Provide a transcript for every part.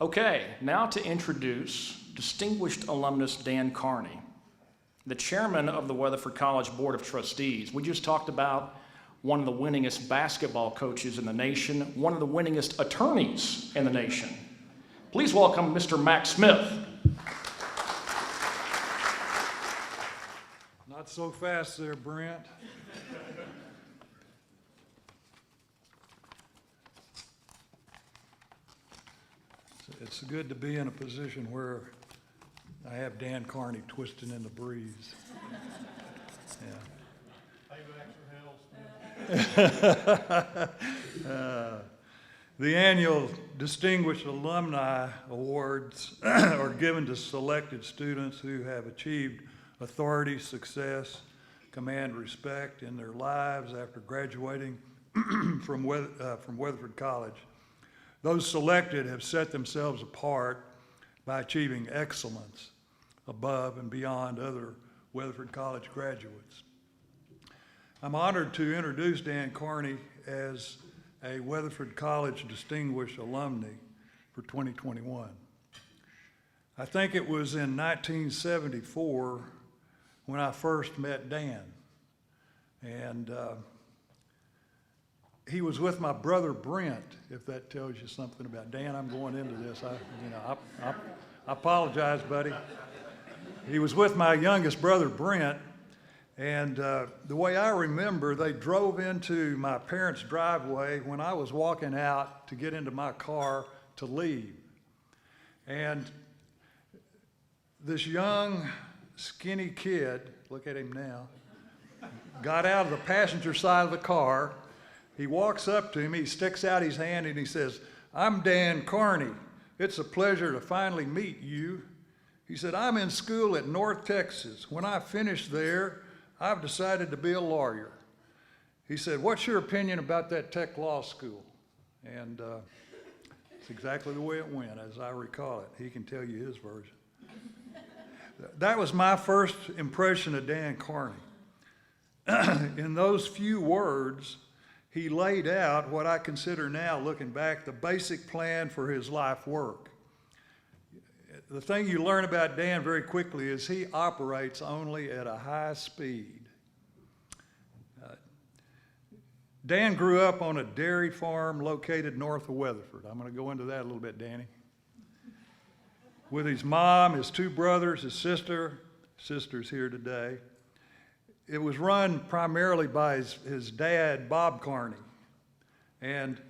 Okay, now to introduce distinguished alumnus Dan Carney, the chairman of the Weatherford College Board of Trustees. We just talked about one of the winningest basketball coaches in the nation, one of the winningest attorneys in the nation. Please welcome Mr. Mac Smith. Not so fast there, Brent. It's good to be in a position where I have Dan Carney twisting in the breeze. Yeah. The annual Distinguished Alumni Awards are given to selected students who have achieved authority, success, command respect in their lives after graduating from Weatherford College. Those selected have set themselves apart by achieving excellence above and beyond other Weatherford College graduates. I'm honored to introduce Dan Carney as a Weatherford College Distinguished Alumni for 2021. I think it was in 1974 when I first met Dan. And he was with my brother Brent, if that tells you something about Dan. I'm going into this. I apologize, buddy. He was with my youngest brother Brent, and the way I remember, they drove into my parents' driveway when I was walking out to get into my car to leave. And this young, skinny kid, look at him now, got out of the passenger side of the car. He walks up to him, he sticks out his hand and he says, "I'm Dan Carney. It's a pleasure to finally meet you." He said, "I'm in school at North Texas. When I finish there, I've decided to be a lawyer." He said, "What's your opinion about that Tech Law School?" And it's exactly the way it went, as I recall it. He can tell you his version. That was my first impression of Dan Carney. In those few words, he laid out what I consider now, looking back, the basic plan for his life work. The thing you learn about Dan very quickly is he operates only at a high speed. Dan grew up on a dairy farm located north of Weatherford. I'm going to go into that a little bit, Danny. With his mom, his two brothers, his sister's here today. It was run primarily by his dad, Bob Carney. And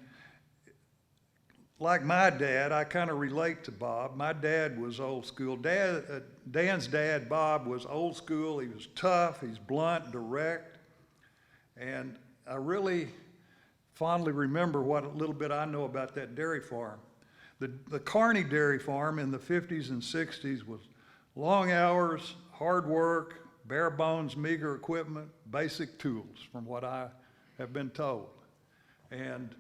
like my dad, I kind of relate to Bob. My dad was old school. Dan's dad, Bob, was old school. He was tough, he's blunt, direct. And I really fondly remember what little bit I know about that dairy farm. The Carney dairy farm in the 50s and 60s was long hours, hard work, bare bones, meager equipment, basic tools, from what I have been told. And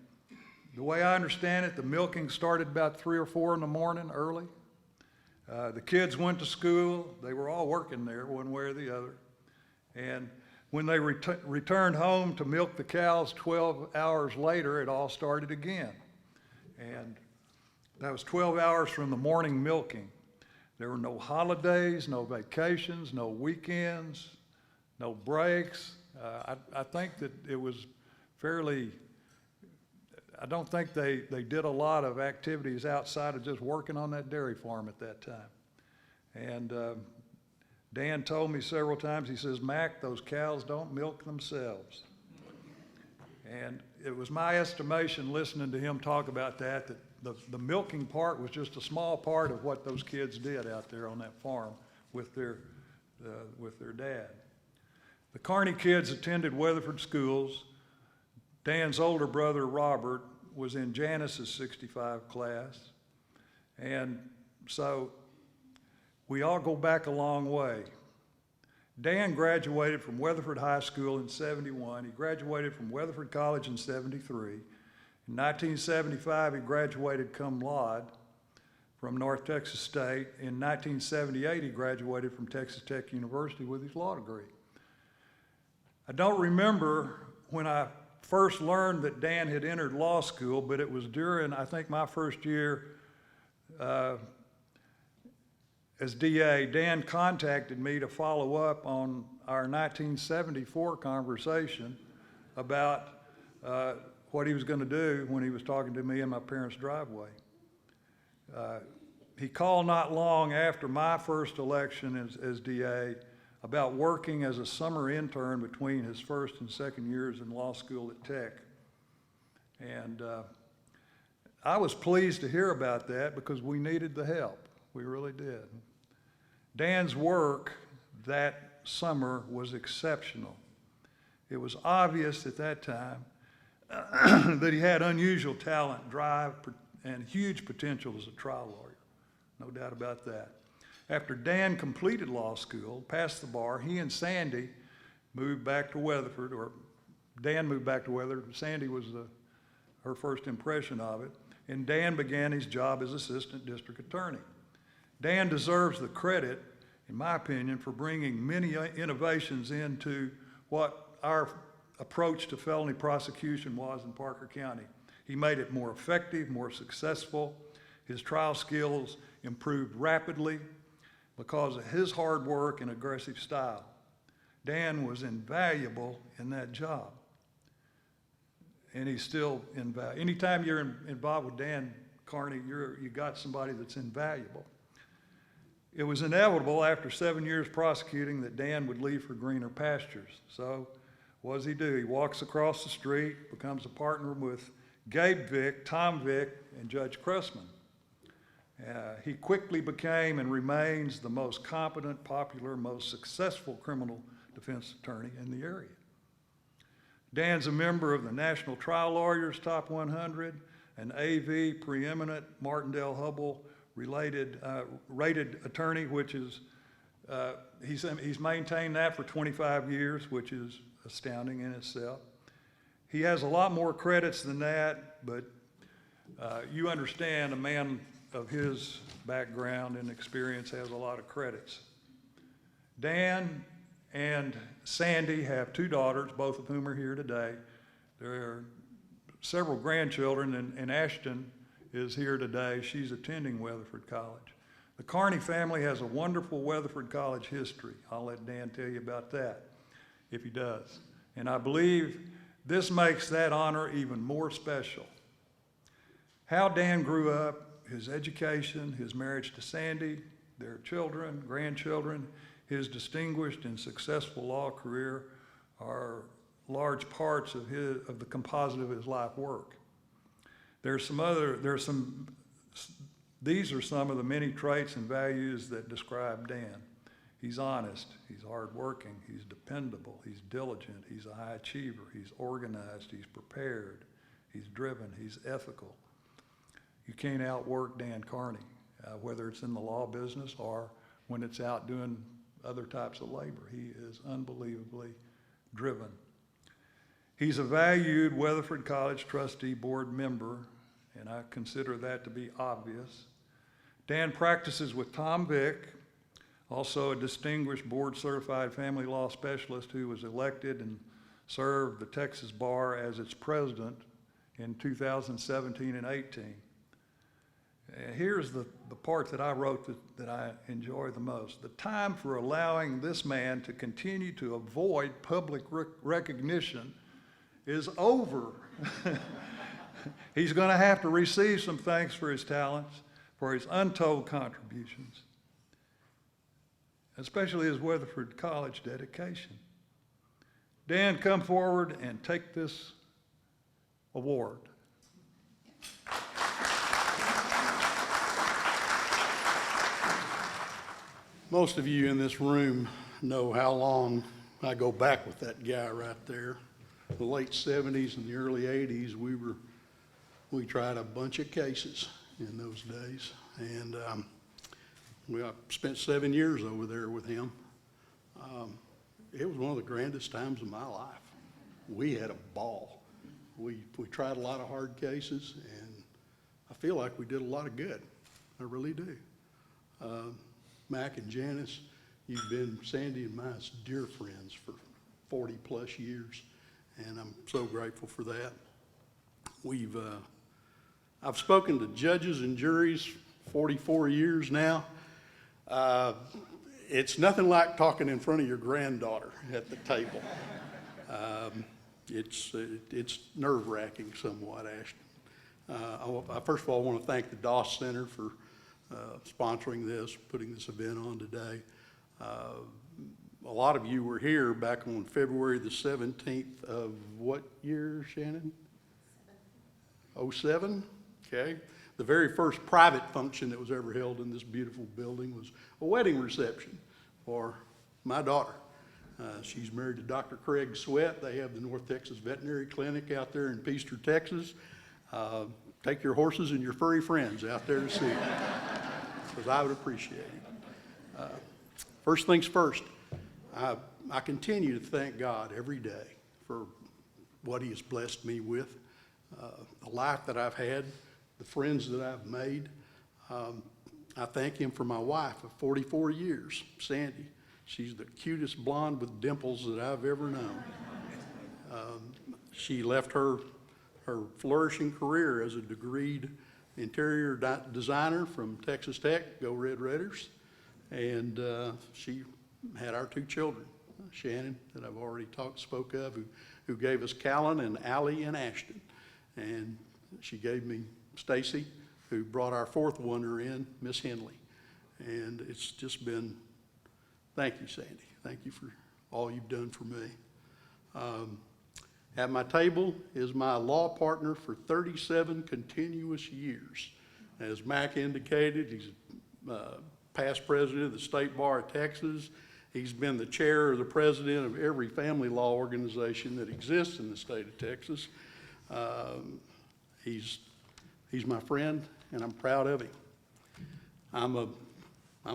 the way I understand it, the milking started about 3 or 4 in the morning early. The kids went to school. They were all working there one way or the other. And when they returned home to milk the cows 12 hours later, it all started again. And that was 12 hours from the morning milking. There were no holidays, no vacations, no weekends, no breaks. I think that it was fairly, I don't think they did a lot of activities outside of just working on that dairy farm at that time. And Dan told me several times, he says, "Mac, those cows don't milk themselves." And it was my estimation, listening to him talk about that the milking part was just a small part of what those kids did out there on that farm with their dad. The Carney kids attended Weatherford schools. Dan's older brother, Robert, was in Janice's 65 class. And so we all go back a long way. Dan graduated from Weatherford High School in '71. He graduated from Weatherford College in '73. In 1975, he graduated cum laude from North Texas State. In 1978, he graduated from Texas Tech University with his law degree. I don't remember when I first learned that Dan had entered law school, but it was during, I think, my first year as DA, Dan contacted me to follow up on our 1974 conversation about what he was going to do when he was talking to me in my parents' driveway. He called not long after my first election as DA about working as a summer intern between his first and second years in law school at Tech. And I was pleased to hear about that because we needed the help. We really did. Dan's work that summer was exceptional. It was obvious at that time that he had unusual talent, drive, and huge potential as a trial lawyer. No doubt about that. After Dan completed law school, passed the bar, he and Sandy moved back to Weatherford, or Dan moved back to Weatherford. Sandy was her first impression of it, and Dan began his job as assistant district attorney. Dan deserves the credit, in my opinion, for bringing many innovations into what our approach to felony prosecution was in Parker County. He made it more effective, more successful. His trial skills improved rapidly because of his hard work and aggressive style. Dan was invaluable in that job. And he's still invaluable. Anytime you're involved with Dan Carney, you got somebody that's invaluable. It was inevitable after 7 years prosecuting that Dan would leave for greener pastures. So what does he do? He walks across the street, becomes a partner with Gabe Vick, Tom Vick, and Judge Cressman. He quickly became and remains the most competent, popular, most successful criminal defense attorney in the area. Dan's a member of the National Trial Lawyers Top 100, an AV preeminent Martindale-Hubbell rated attorney, which is, he's maintained that for 25 years, which is astounding in itself. He has a lot more credits than that, but you understand a man of his background and experience has a lot of credits. Dan and Sandy have 2 daughters, both of whom are here today. There are several grandchildren, and Ashton is here today. She's attending Weatherford College. The Carney family has a wonderful Weatherford College history. I'll let Dan tell you about that, if he does. And I believe this makes that honor even more special. How Dan grew up, his education, his marriage to Sandy, their children, grandchildren, his distinguished and successful law career are large parts of the composite of his life work. These are some of the many traits and values that describe Dan. He's honest, he's hardworking, he's dependable, he's diligent, he's a high achiever, he's organized, he's prepared, he's driven, he's ethical. You can't outwork Dan Carney, whether it's in the law business or when it's out doing other types of labor. He is unbelievably driven. He's a valued Weatherford College trustee board member, and I consider that to be obvious. Dan practices with Tom Vick, also a distinguished board-certified family law specialist who was elected and served the Texas Bar as its president in 2017 and 18. Here's the part that I wrote that I enjoy the most. The time for allowing this man to continue to avoid public recognition is over. He's going to have to receive some thanks for his talents, for his untold contributions, especially his Weatherford College dedication. Dan, come forward and take this award. Most of you in this room know how long I go back with that guy right there. The late 70s and the early 80s, we tried a bunch of cases in those days, and I spent 7 years over there with him. It was one of the grandest times of my life. We had a ball. We tried a lot of hard cases, and I feel like we did a lot of good. I really do. Mac and Janice, you've been Sandy and my dear friends for 40 plus years, and I'm so grateful for that. I've spoken to judges and juries 44 years now. It's nothing like talking in front of your granddaughter at the table. It's nerve-wracking somewhat, Ashton. First of all, I want to thank the Doss Center for sponsoring this, putting this event on today. A lot of you were here back on February the 17th of what year, Shannon? 07? Okay. The very first private function that was ever held in this beautiful building was a wedding reception for my daughter. She's married to Dr. Craig Sweat. They have the North Texas Veterinary Clinic out there in Peaster, Texas. Take your horses and your furry friends out there to see it, because I would appreciate it. First things first, I continue to thank God every day for what He has blessed me with, the life that I've had, the friends that I've made. I thank Him for my wife of 44 years, Sandy. She's the cutest blonde with dimples that I've ever known. She left her flourishing career as a degreed interior designer from Texas Tech, go Red Raiders, and she had our two children, Shannon, that I've already spoke of, who gave us Callan and Allie and Ashton, and she gave me Stacy, who brought our fourth wonder in, Miss Henley, and it's just been, thank you, Sandy. Thank you for all you've done for me. At my table is my law partner for 37 continuous years. As Mac indicated, he's past president of the State Bar of Texas. He's been the chair or the president of every family law organization that exists in the state of Texas. He's my friend, and I'm proud of him. I'm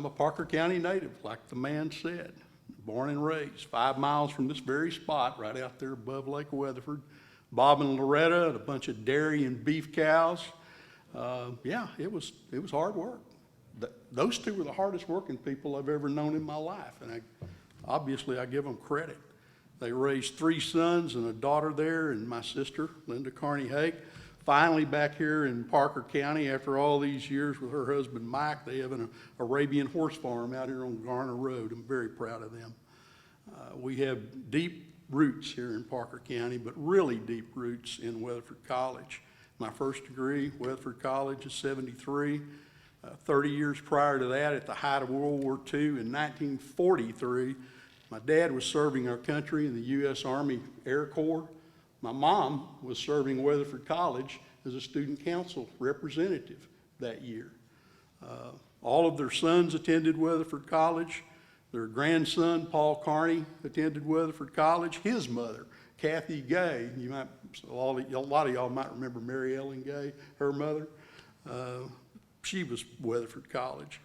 a Parker County native, like the man said. Born and raised 5 miles from this very spot, right out there above Lake Weatherford. Bob and Loretta and a bunch of dairy and beef cows. Yeah, it was hard work. Those two were the hardest working people I've ever known in my life, and obviously I give them credit. They raised 3 sons and a daughter there, and my sister, Linda Carney Hake. Finally back here in Parker County after all these years with her husband Mike. They have an Arabian horse farm out here on Garner Road. I'm very proud of them. We have deep roots here in Parker County, but really deep roots in Weatherford College. My first degree, Weatherford College, is 73. 30 years prior to that, at the height of World War II in 1943, my dad was serving our country in the U.S. Army Air Corps. My mom was serving Weatherford College as a student council representative that year. All of their sons attended Weatherford College. Their grandson, Paul Carney, attended Weatherford College. His mother, Kathy Gay, a lot of y'all might remember Mary Ellen Gay, her mother. She was Weatherford College.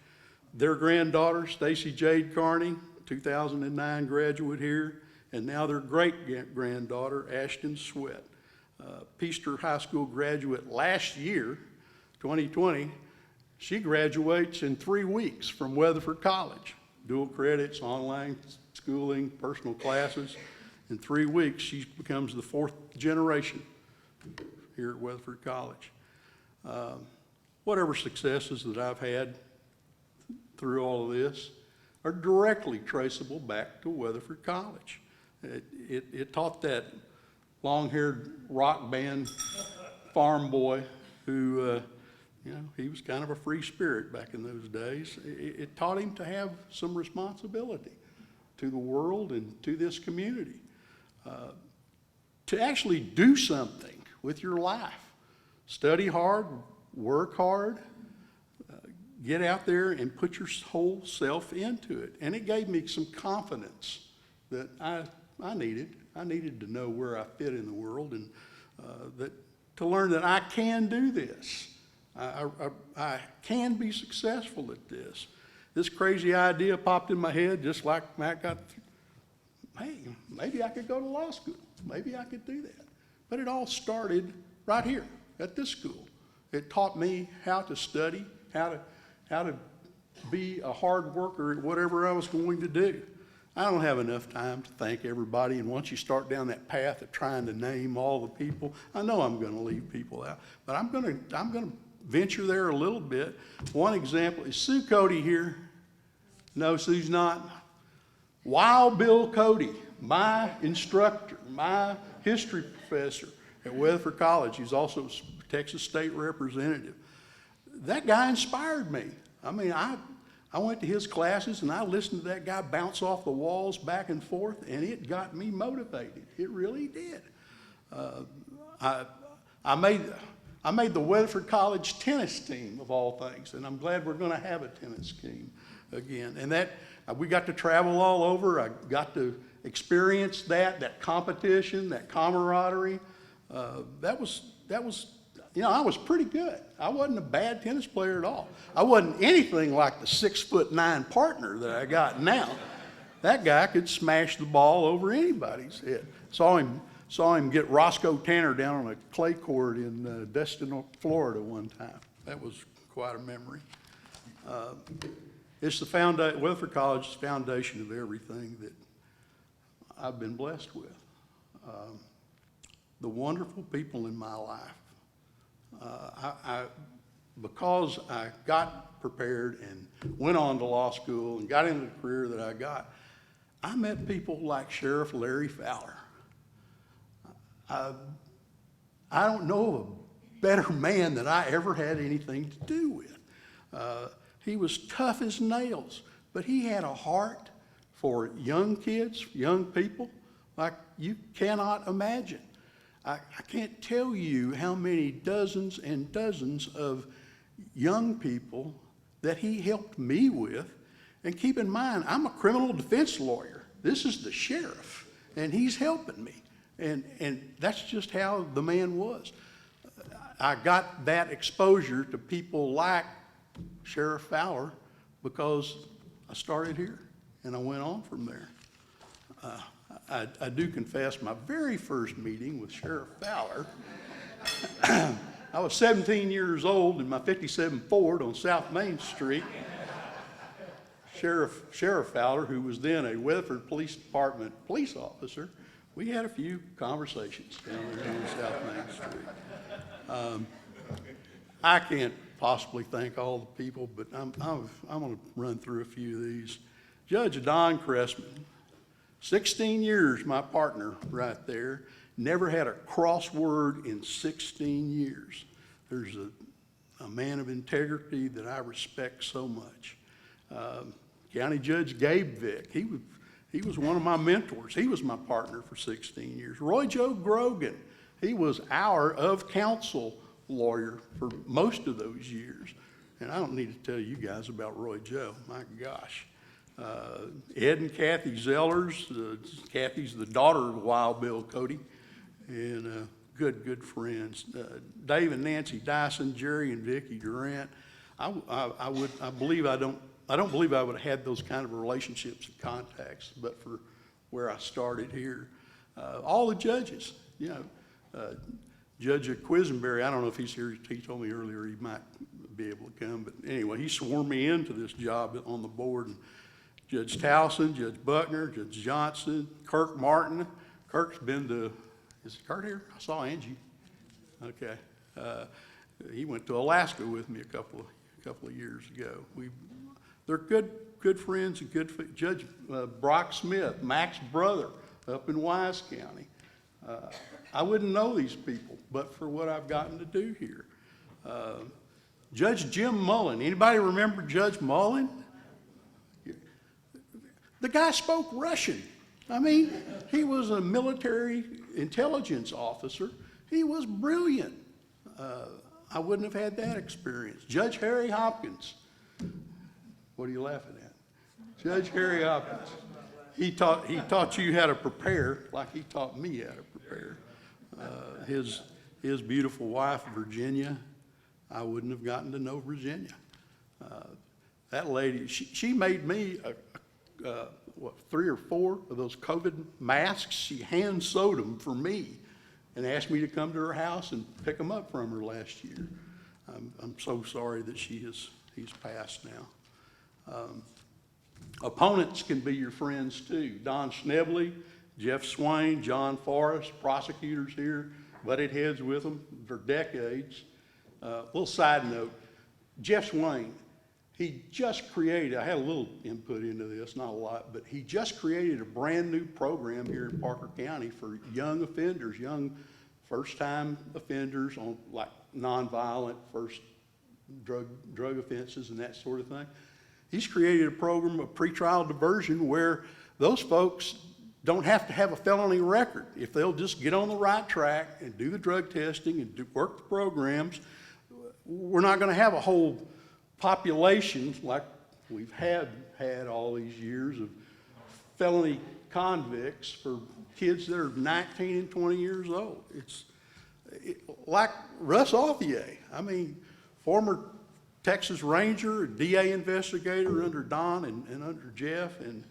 Their granddaughter, Stacy Jade Carney, 2009 graduate here. And now their great-granddaughter, Ashton Sweat, Peaster High School graduate last year, 2020. She graduates in 3 weeks from Weatherford College. Dual credits, online schooling, personal classes. In 3 weeks, she becomes the 4th generation here at Weatherford College. Whatever successes that I've had through all of this are directly traceable back to Weatherford College. It taught that long-haired rock band farm boy who, he was kind of a free spirit back in those days. It taught him to have some responsibility to the world and to this community, to actually do something with your life. Study hard, work hard, get out there and put your whole self into it. And it gave me some confidence that I needed. I needed to know where I fit in the world, and to learn that I can do this. I can be successful at this. This crazy idea popped in my head just like Matt got, hey, maybe I could go to law school. Maybe I could do that. But it all started right here at this school. It taught me how to study, how to be a hard worker at whatever I was going to do. I don't have enough time to thank everybody, and once you start down that path of trying to name all the people, I know I'm going to leave people out, but I'm going to venture there a little bit. One example is Sue Cody here. No, Sue's not. Wild Bill Cody, my instructor, my history professor at Weatherford College. He's also a Texas State Representative. That guy inspired me. I mean, I went to his classes and I listened to that guy bounce off the walls back and forth, and it got me motivated. It really did. I made the Weatherford College tennis team of all things, and I'm glad we're going to have a tennis team again. And that we got to travel all over. I got to experience that competition, that camaraderie. That was, you know, I was pretty good. I wasn't a bad tennis player at all. I wasn't anything like the 6'9" partner that I got now. That guy could smash the ball over anybody's head. Saw him get Roscoe Tanner down on a clay court in Destin, Florida one time. That was quite a memory. It's the Weatherford College's foundation of everything that I've been blessed with. The wonderful people in my life. Because I got prepared and went on to law school and got into the career that I got, I met people like Sheriff Larry Fowler. I don't know of a better man that I ever had anything to do with. He was tough as nails, but he had a heart for young kids, young people, like you cannot imagine. I can't tell you how many dozens and dozens of young people that he helped me with. And keep in mind, I'm a criminal defense lawyer. This is the sheriff, and he's helping me. And that's just how the man was. I got that exposure to people like Sheriff Fowler because I started here, and I went on from there. I do confess my very first meeting with Sheriff Fowler, I was 17 years old in my 57 Ford on South Main Street. Sheriff Fowler, who was then a Weatherford Police Department police officer, we had a few conversations down there on South Main Street. I can't possibly thank all the people, but I'm going to run through a few of these. Judge Don Cressman, 16 years, my partner right there, never had a crossword in 16 years. There's a man of integrity that I respect so much. County Judge Gabe Vick, he was one of my mentors. He was my partner for 16 years. Roy Joe Grogan, he was our of counsel lawyer for most of those years. And I don't need to tell you guys about Roy Joe, my gosh. Ed and Kathy Zellers, Kathy's the daughter of Wild Bill Cody, and good friends. Dave and Nancy Dyson, Jerry and Vicki Durant. I don't believe I would have had those kind of relationships and contacts, but for where I started here. All the judges, you know, Judge Quisenberry, I don't know if he's here, he told me earlier he might be able to come, but anyway, he swore me into this job on the board. And Judge Towson, Judge Buckner, Judge Johnson, Kirk Martin. Kirk's been to, is Kurt here? I saw Angie. Okay. He went to Alaska with me a couple of years ago. They're good friends and good. Judge Brock Smith, Mac's brother, up in Wise County. I wouldn't know these people, but for what I've gotten to do here. Judge Jim Mullen. Anybody remember Judge Mullen? The guy spoke Russian. I mean, he was a military intelligence officer. He was brilliant. I wouldn't have had that experience. Judge Harry Hopkins. What are you laughing at? Judge Harry Hopkins. He taught you how to prepare like he taught me how to prepare. His beautiful wife, Virginia, I wouldn't have gotten to know Virginia. That lady, she made me 3 or 4 of those COVID masks. She hand sewed them for me and asked me to come to her house and pick them up from her last year. I'm so sorry that he's passed now. Opponents can be your friends too. Don Schnebley, Jeff Swain, John Forrest, prosecutors here, butted heads with them for decades. Little side note, Jeff Swain, he just created, I had a little input into this, not a lot, but he just created a brand new program here in Parker County for young offenders, young first-time offenders on like nonviolent first drug offenses and that sort of thing. He's created a program of pretrial diversion where those folks don't have to have a felony record. If they'll just get on the right track and do the drug testing and work the programs, we're not going to have a whole population like we've had all these years of felony convicts for kids that are 19 and 20 years old. Like Russ Authier, I mean, former Texas Ranger, DA investigator under Don and under Jeff, and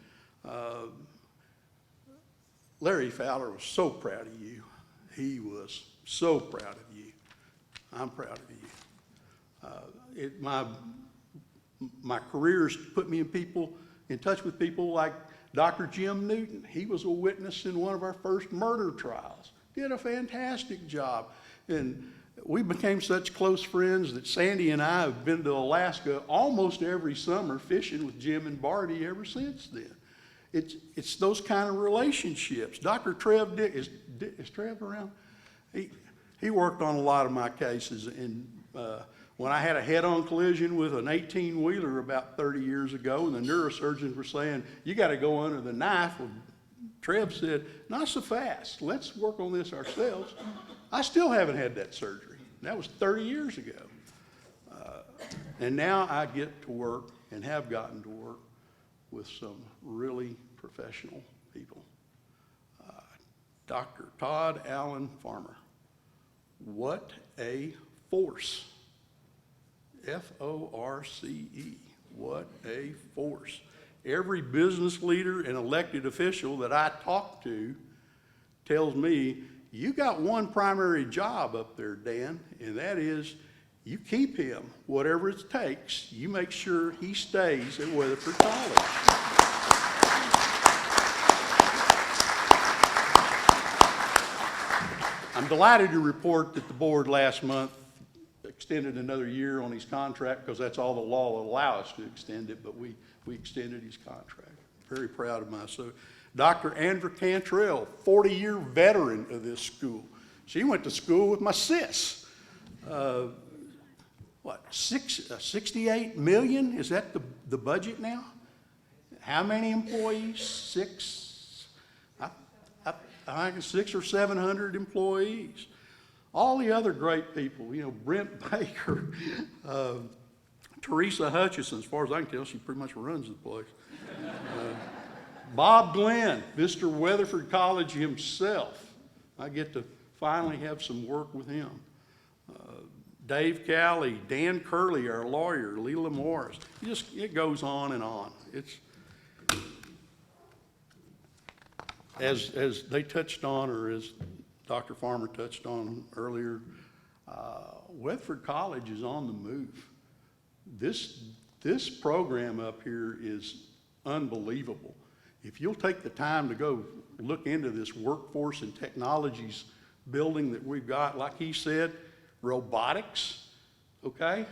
Larry Fowler was so proud of you. He was so proud of you. I'm proud of you. My career's put me in touch with people like Dr. Jim Newton. He was a witness in one of our first murder trials. Did a fantastic job. And we became such close friends that Sandy and I have been to Alaska almost every summer fishing with Jim and Barty ever since then. It's those kind of relationships. Dr. Trev Dick, is Trev around? He worked on a lot of my cases, and when I had a head-on collision with an 18-wheeler about 30 years ago, and the neurosurgeons were saying, you got to go under the knife, well, Trev said, not so fast. Let's work on this ourselves. I still haven't had that surgery. That was 30 years ago. And now I get to work and have gotten to work with some really professional people. Dr. Todd Allen Farmer. What a force. F-O-R-C-E. What a force. Every business leader and elected official that I talk to tells me, you got one primary job up there, Dan, and that is you keep him, whatever it takes. You make sure he stays at Weatherford College. I'm delighted to report that the board last month extended another year on his contract, because that's all the law will allow us to extend it, but we extended his contract. Very proud of myself. Dr. Andrew Cantrell, 40-year veteran of this school. She went to school with my sis. 68 million? Is that the budget now? How many employees? Six? I think 600 or 700 employees. All the other great people, Brent Baker, Teresa Hutchison, as far as I can tell, she pretty much runs the place. Bob Glenn, Mr. Weatherford College himself. I get to finally have some work with him. Dave Cowley, Dan Curley, our lawyer, Leela Morris. It goes on and on. As they touched on, or as Dr. Farmer touched on earlier, Weatherford College is on the move. This program up here is unbelievable. If you'll take the time to go look into this workforce and technologies building that we've got, like he said, robotics, okay?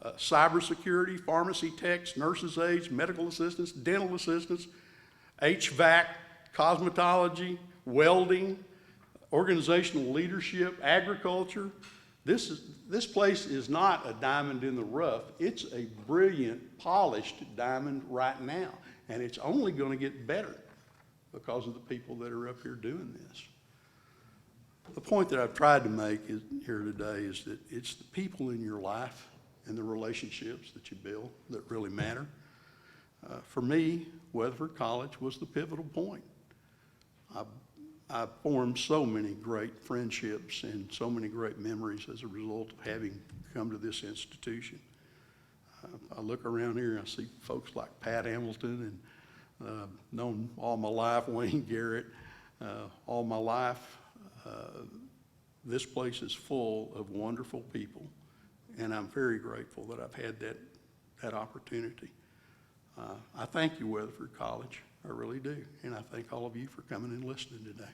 Cybersecurity, pharmacy techs, nurses' aides, medical assistants, dental assistants, HVAC, cosmetology, welding, organizational leadership, agriculture. This place is not a diamond in the rough. It's a brilliant, polished diamond right now. And it's only going to get better because of the people that are up here doing this. The point that I've tried to make here today is that it's the people in your life and the relationships that you build that really matter. For me, Weatherford College was the pivotal point. I formed so many great friendships and so many great memories as a result of having come to this institution. I look around here and I see folks like Pat Hamilton, and known all my life, Wayne Garrett, all my life. This place is full of wonderful people, and I'm very grateful that I've had that opportunity. I thank you, Weatherford College. I really do, and I thank all of you for coming and listening today.